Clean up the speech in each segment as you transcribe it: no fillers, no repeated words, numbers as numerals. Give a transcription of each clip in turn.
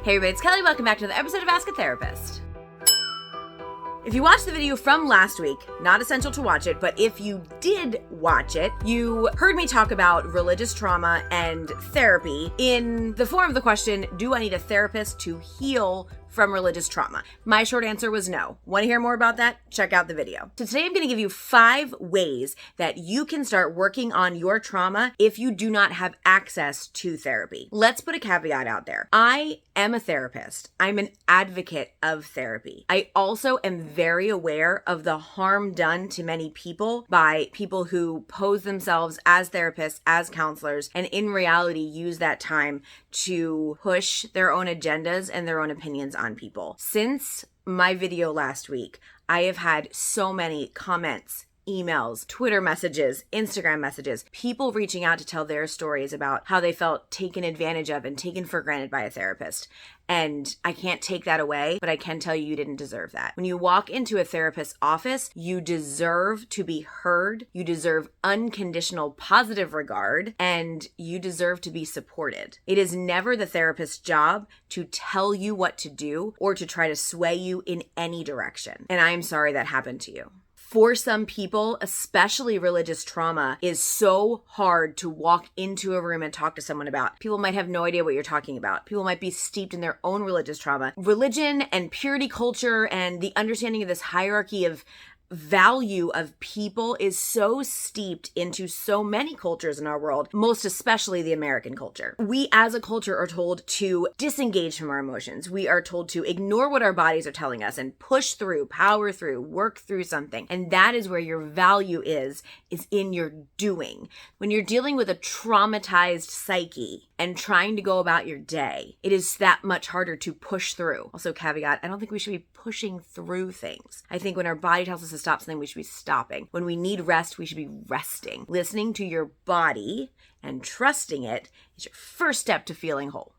Hey everybody, it's Kelly. Welcome back to another episode of Ask a Therapist. If you watched the video from last week, not essential to watch it, but if you did watch it, you heard me talk about religious trauma and therapy in the form of the question, do I need a therapist to heal from religious trauma? My short answer was no. Want to hear more about that? Check out the video. So today I'm going to give you 5 ways that you can start working on your trauma if you do not have access to therapy. Let's put a caveat out there. I am a therapist. I'm an advocate of therapy. I also am very aware of the harm done to many people by people who pose themselves as therapists, as counselors, and in reality use that time to push their own agendas and their own opinions on people. Since my video last week, I have had so many comments, emails, Twitter messages, Instagram messages, people reaching out to tell their stories about how they felt taken advantage of and taken for granted by a therapist. And I can't take that away, but I can tell you didn't deserve that. When you walk into a therapist's office, you deserve to be heard, you deserve unconditional positive regard, and you deserve to be supported. It is never the therapist's job to tell you what to do or to try to sway you in any direction. And I am sorry that happened to you. For some people, especially religious trauma, is so hard to walk into a room and talk to someone about. People might have no idea what you're talking about. People might be steeped in their own religious trauma. Religion and purity culture and the understanding of this hierarchy of value of people is so steeped into so many cultures in our world, most especially the American culture. We as a culture are told to disengage from our emotions. We are told to ignore what our bodies are telling us and push through, power through, work through something. And that is where your value is in your doing. When you're dealing with a traumatized psyche and trying to go about your day, it is that much harder to push through. Also, caveat, I don't think we should be pushing through things. I think when our body tells us to stop something, we should be stopping. When we need rest, we should be resting. Listening to your body and trusting it is your first step to feeling whole.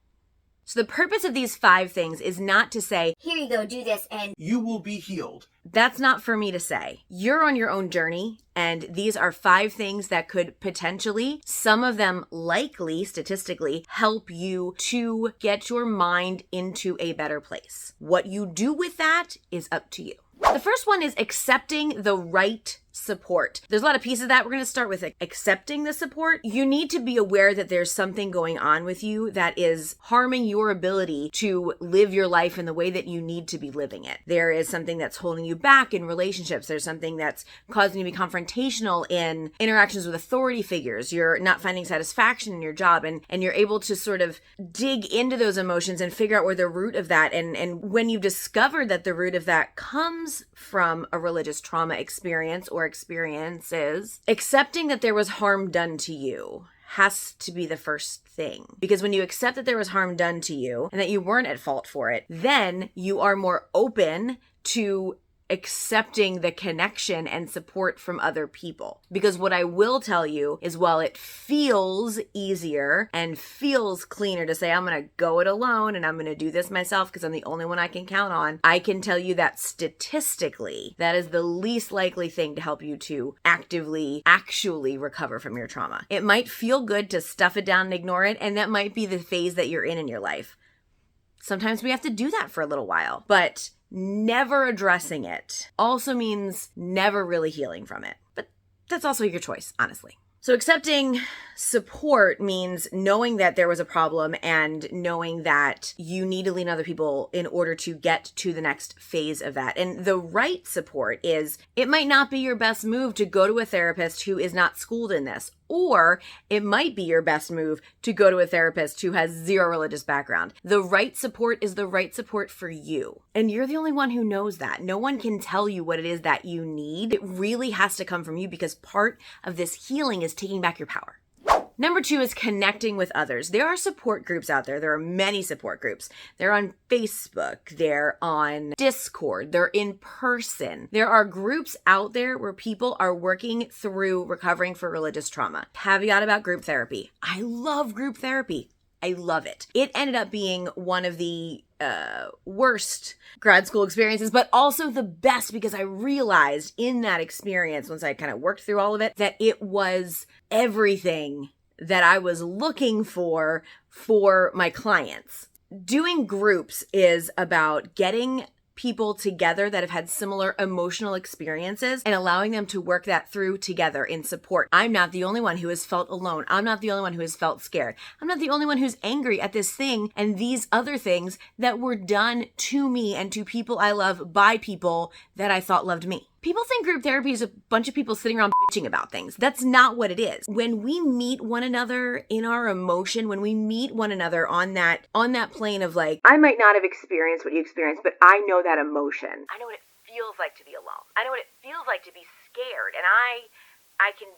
So the purpose of these 5 things is not to say, here you go, do this, and you will be healed. That's not for me to say. You're on your own journey, and these are 5 things that could potentially, some of them likely, statistically, help you to get your mind into a better place. What you do with that is up to you. The first one is accepting the right support. There's a lot of pieces of that. We're going to start with accepting the support. You need to be aware that there's something going on with you that is harming your ability to live your life in the way that you need to be living it. There is something that's holding you back in relationships. There's something that's causing you to be confrontational in interactions with authority figures. You're not finding satisfaction in your job, and you're able to sort of dig into those emotions and figure out where the root of that, and when you discover that the root of that comes from a religious trauma experience or experiences, accepting that there was harm done to you has to be the first thing. Because when you accept that there was harm done to you and that you weren't at fault for it, then you are more open to accepting the connection and support from other people. Because what I will tell you is, while it feels easier and feels cleaner to say, I'm going to go it alone and I'm going to do this myself because I'm the only one I can count on, I can tell you that statistically, that is the least likely thing to help you to actually recover from your trauma. It might feel good to stuff it down and ignore it, and that might be the phase that you're in your life. Sometimes we have to do that for a little while, but never addressing it also means never really healing from it. But that's also your choice, honestly. So accepting support means knowing that there was a problem and knowing that you need to lean on other people in order to get to the next phase of that. And the right support is, it might not be your best move to go to a therapist who is not schooled in this, or it might be your best move to go to a therapist who has 0 religious background. The right support is the right support for you. And you're the only one who knows that. No one can tell you what it is that you need. It really has to come from you, because part of this healing is taking back your power. Number 2 is connecting with others. There are support groups out there. There are many support groups. They're on Facebook. They're on Discord. They're in person. There are groups out there where people are working through recovering for religious trauma. Caveat about group therapy. I love group therapy. I love it. It ended up being one of the worst grad school experiences, but also the best, because I realized in that experience, once I kind of worked through all of it, that it was everything that I was looking for my clients. Doing groups is about getting people together that have had similar emotional experiences and allowing them to work that through together in support. I'm not the only one who has felt alone. I'm not the only one who has felt scared. I'm not the only one who's angry at this thing and these other things that were done to me and to people I love by people that I thought loved me. People think group therapy is a bunch of people sitting around bitching about things. That's not what it is. When we meet one another in our emotion, when we meet one another on that plane of like, I might not have experienced what you experienced, but I know that emotion. I know what it feels like to be alone. I know what it feels like to be scared, and I can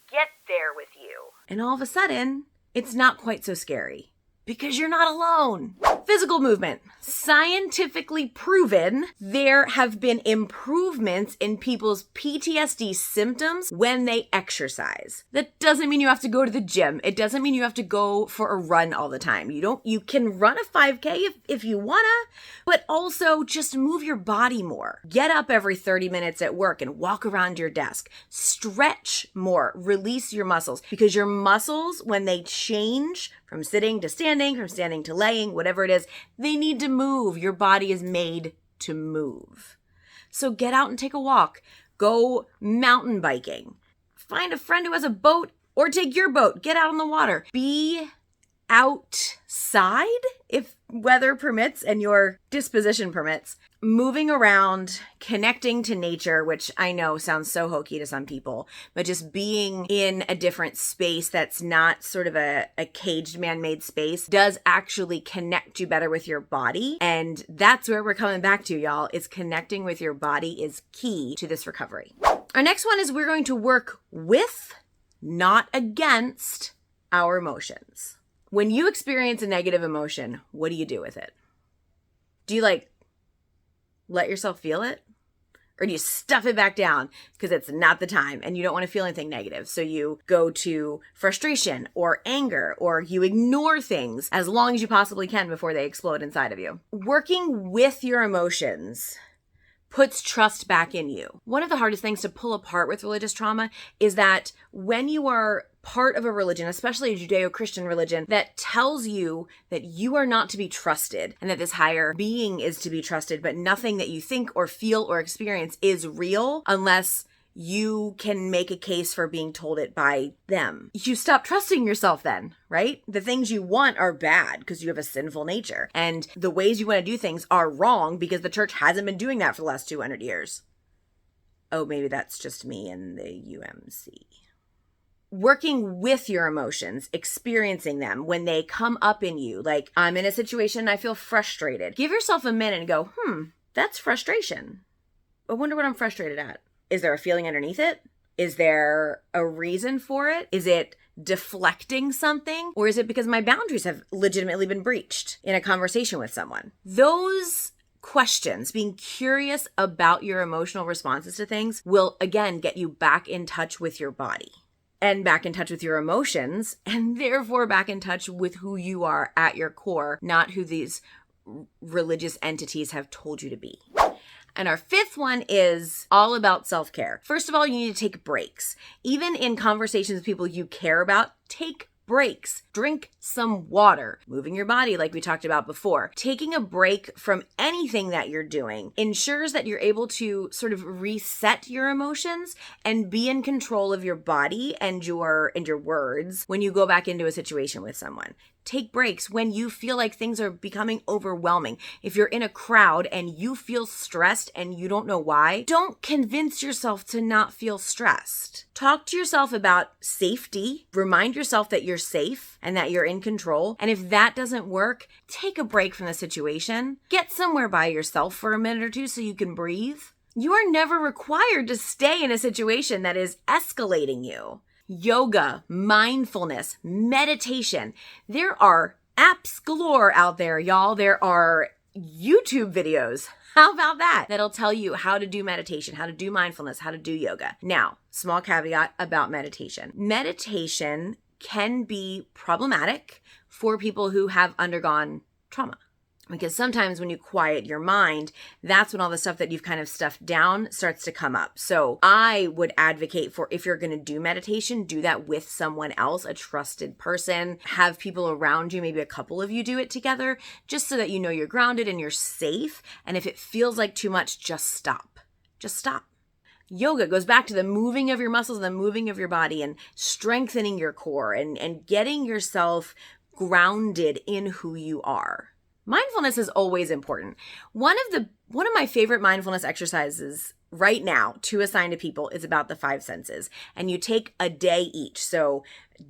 get there with you. And all of a sudden, it's not quite so scary. Because you're not alone. Physical movement. Scientifically proven, there have been improvements in people's PTSD symptoms when they exercise. That doesn't mean you have to go to the gym. It doesn't mean you have to go for a run all the time. You can run a 5K if you wanna, but also just move your body more. Get up every 30 minutes at work and walk around your desk. Stretch more. Release your muscles. Because your muscles, when they change from sitting to standing, from standing to laying, whatever it is, they need to move. Your body is made to move. So get out and take a walk. Go mountain biking. Find a friend who has a boat or take your boat. Get out on the water. Be outside if weather permits and your disposition permits. Moving around, connecting to nature, which I know sounds so hokey to some people, but just being in a different space that's not sort of a caged man-made space does actually connect you better with your body. And that's where we're coming back to, y'all, is connecting with your body is key to this recovery. Our next one is we're going to work with, not against, our emotions. When you experience a negative emotion, what do you do with it? Do you let yourself feel it? Or do you stuff it back down because it's not the time and you don't want to feel anything negative? So you go to frustration or anger, or you ignore things as long as you possibly can before they explode inside of you. Working with your emotions puts trust back in you. One of the hardest things to pull apart with religious trauma is that when you are part of a religion, especially a Judeo-Christian religion, that tells you that you are not to be trusted and that this higher being is to be trusted, but nothing that you think or feel or experience is real unless you can make a case for being told it by them. You stop trusting yourself then, right? The things you want are bad because you have a sinful nature. And the ways you want to do things are wrong because the church hasn't been doing that for the last 200 years. Oh, maybe that's just me and the UMC. Working with your emotions, experiencing them when they come up in you. Like, I'm in a situation, I feel frustrated. Give yourself a minute and go, that's frustration. I wonder what I'm frustrated at. Is there a feeling underneath it? Is there a reason for it? Is it deflecting something? Or is it because my boundaries have legitimately been breached in a conversation with someone? Those questions, being curious about your emotional responses to things, will again get you back in touch with your body and back in touch with your emotions, and therefore back in touch with who you are at your core, not who these religious entities have told you to be. And our fifth one is all about self-care. First of all, you need to take breaks. Even in conversations with people you care about, take breaks. Drink some water. Moving your body like we talked about before. Taking a break from anything that you're doing ensures that you're able to sort of reset your emotions and be in control of your body and your words when you go back into a situation with someone. Take breaks when you feel like things are becoming overwhelming. If you're in a crowd and you feel stressed and you don't know why, don't convince yourself to not feel stressed. Talk to yourself about safety. Remind yourself that you're safe and that you're in control. And if that doesn't work, take a break from the situation. Get somewhere by yourself for a minute or two so you can breathe. You are never required to stay in a situation that is escalating you. Yoga, mindfulness, meditation. There are apps galore out there, y'all. There are YouTube videos. How about that? That'll tell you how to do meditation, how to do mindfulness, how to do yoga. Now, small caveat about meditation. Meditation can be problematic for people who have undergone trauma. Because sometimes when you quiet your mind, that's when all the stuff that you've kind of stuffed down starts to come up. So I would advocate for, if you're going to do meditation, do that with someone else, a trusted person. Have people around you, maybe a couple of you do it together, just so that you know you're grounded and you're safe. And if it feels like too much, just stop. Just stop. Yoga goes back to the moving of your muscles, the moving of your body, and strengthening your core and getting yourself grounded in who you are. Mindfulness is always important. One of my favorite mindfulness exercises right now to assign to people is about the 5 senses. And you take a day each. So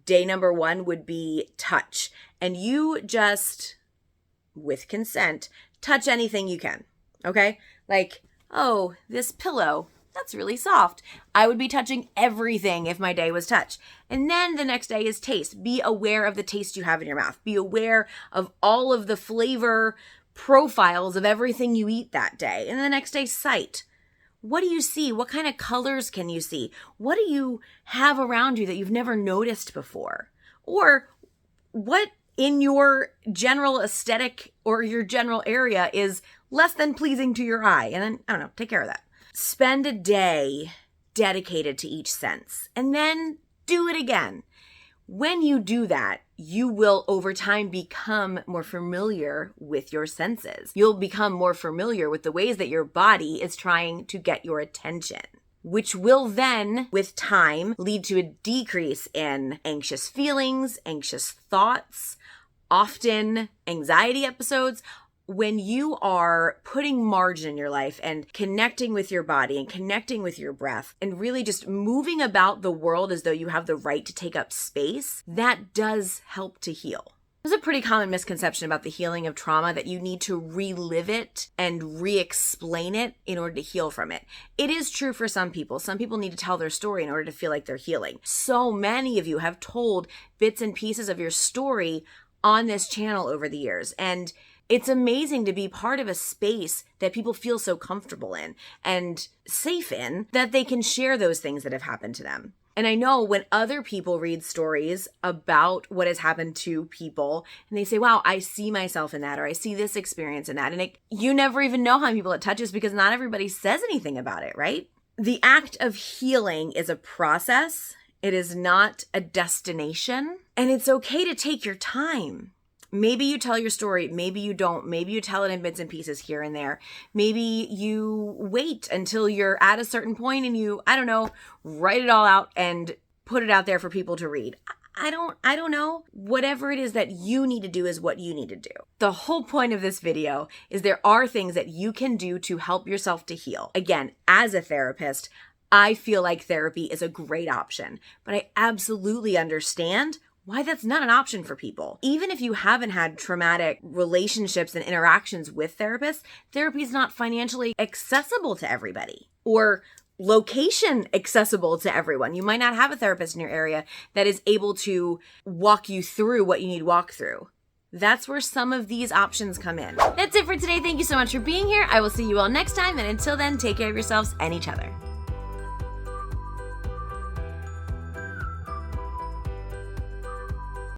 day number 1 would be touch. And you just, with consent, touch anything you can. Okay? Like, oh, this pillow, that's really soft. I would be touching everything if my day was touch. And then the next day is taste. Be aware of the taste you have in your mouth. Be aware of all of the flavor profiles of everything you eat that day. And the next day, sight. What do you see? What kind of colors can you see? What do you have around you that you've never noticed before? Or what in your general aesthetic or your general area is less than pleasing to your eye? And then, I don't know, take care of that. Spend a day dedicated to each sense and then do it again. When you do that, you will over time become more familiar with your senses. You'll become more familiar with the ways that your body is trying to get your attention, which will then, with time, lead to a decrease in anxious feelings, anxious thoughts, often anxiety episodes. When you are putting margin in your life and connecting with your body and connecting with your breath and really just moving about the world as though you have the right to take up space, that does help to heal. There's a pretty common misconception about the healing of trauma that you need to relive it and re-explain it in order to heal from it. It is true for some people. Some people need to tell their story in order to feel like they're healing. So many of you have told bits and pieces of your story on this channel over the years, and it's amazing to be part of a space that people feel so comfortable in and safe in that they can share those things that have happened to them. And I know when other people read stories about what has happened to people and they say, wow, I see myself in that, or I see this experience in that. And you never even know how many people it touches because not everybody says anything about it, right? The act of healing is a process. It is not a destination. And it's okay to take your time. Maybe you tell your story, maybe you don't, maybe you tell it in bits and pieces here and there. Maybe you wait until you're at a certain point and you, I don't know, write it all out and put it out there for people to read. I don't know. Whatever it is that you need to do is what you need to do. The whole point of this video is there are things that you can do to help yourself to heal. Again, as a therapist, I feel like therapy is a great option, but I absolutely understand why that's not an option for people. Even if you haven't had traumatic relationships and interactions with therapists, therapy is not financially accessible to everybody or location accessible to everyone. You might not have a therapist in your area that is able to walk you through what you need walk through. That's where some of these options come in. That's it for today. Thank you so much for being here. I will see you all next time. And until then, take care of yourselves and each other.